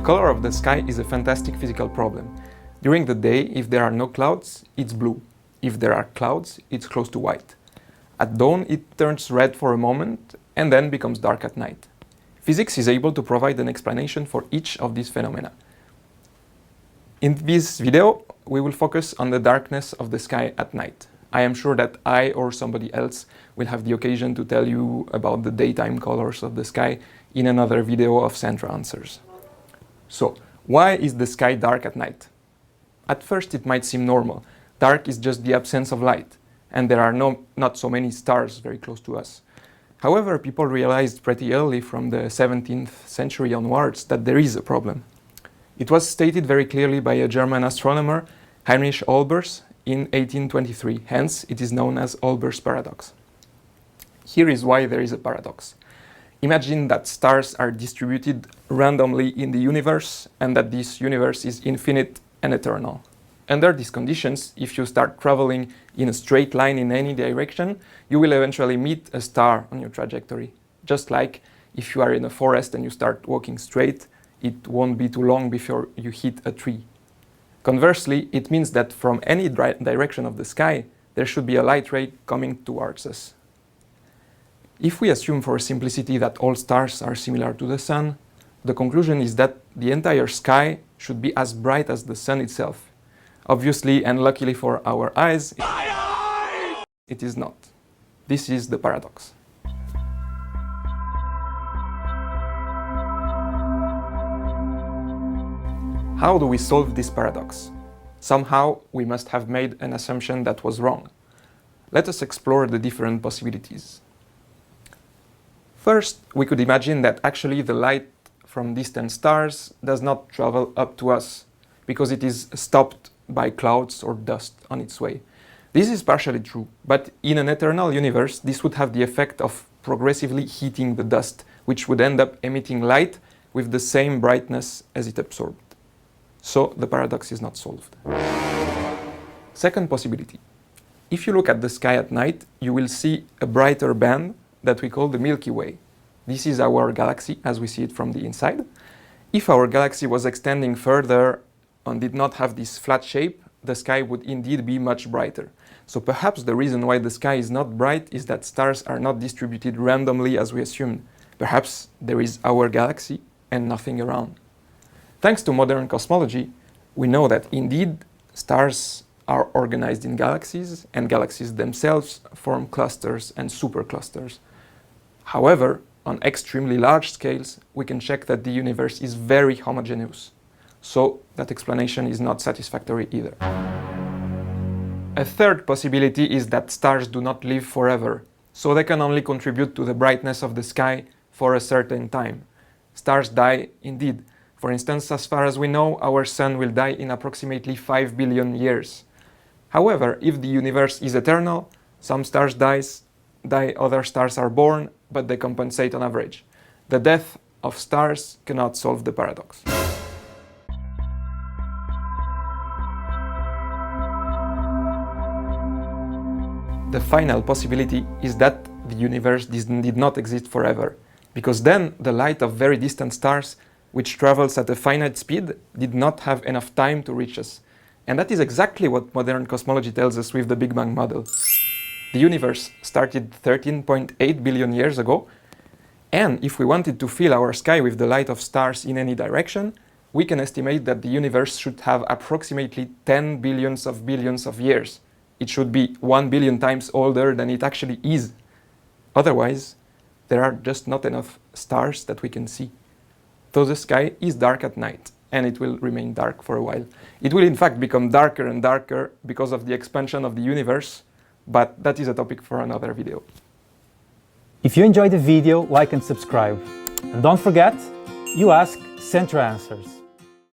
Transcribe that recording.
color of the sky is a fantastic physical problem. During the day, if there are no clouds, it's blue. If there are clouds, it's close to white. At dawn, it turns red for a moment and then becomes dark at night. Physics is able to provide an explanation for each of these phenomena. In this video, we will focus on the darkness of the sky at night. I am sure that I or somebody else will have the occasion to tell you about the daytime colors of the sky in another video of CENTRAnswers. So, why is the sky dark at night? At first it might seem normal. Dark is just the absence of light, and there are not so many stars very close to us. However, people realized pretty early from the 17th century onwards that there is a problem. It was stated very clearly by a German astronomer, Heinrich Olbers, in 1823, hence it is known as Olbers' paradox. Here is why there is a paradox. Imagine that stars are distributed randomly in the universe and that this universe is infinite and eternal. Under these conditions, if you start traveling in a straight line in any direction, you will eventually meet a star on your trajectory. Just like if you are in a forest and you start walking straight, it won't be too long before you hit a tree. Conversely, it means that from any direction of the sky, there should be a light ray coming towards us. If we assume for simplicity that all stars are similar to the sun, the conclusion is that the entire sky should be as bright as the sun itself. Obviously, and luckily for our eyes, it is not. This is the paradox. How do we solve this paradox? Somehow, we must have made an assumption that was wrong. Let us explore the different possibilities. First, we could imagine that actually the light from distant stars does not travel up to us, because it is stopped by clouds or dust on its way. This is partially true, but in an eternal universe, this would have the effect of progressively heating the dust, which would end up emitting light with the same brightness as it absorbed. So the paradox is not solved. Second possibility. If you look at the sky at night, you will see a brighter band that we call the Milky Way. This is our galaxy as we see it from the inside. If our galaxy was extending further and did not have this flat shape, the sky would indeed be much brighter. So perhaps the reason why the sky is not bright is that stars are not distributed randomly as we assumed. Perhaps there is our galaxy and nothing around. Thanks to modern cosmology, we know that indeed stars are organized in galaxies, and galaxies themselves form clusters and superclusters. However, on extremely large scales, we can check that the universe is very homogeneous. So that explanation is not satisfactory either. A third possibility is that stars do not live forever, so they can only contribute to the brightness of the sky for a certain time. Stars die indeed. For instance, as far as we know, our sun will die in approximately 5 billion years. However, if the universe is eternal, some stars die, other stars are born, but they compensate on average. The death of stars cannot solve the paradox. The final possibility is that the universe did not exist forever, because then the light of very distant stars, which travels at a finite speed, did not have enough time to reach us. And that is exactly what modern cosmology tells us with the Big Bang model. The universe started 13.8 billion years ago, and if we wanted to fill our sky with the light of stars in any direction, we can estimate that the universe should have approximately 10 billions of years. It should be 1 billion times older than it actually is. Otherwise, there are just not enough stars that we can see. So the sky is dark at night, and it will remain dark for a while. It will in fact become darker and darker because of the expansion of the universe, but that is a topic for another video. If you enjoyed the video, like and subscribe. And don't forget, you ask CENTRAnswers.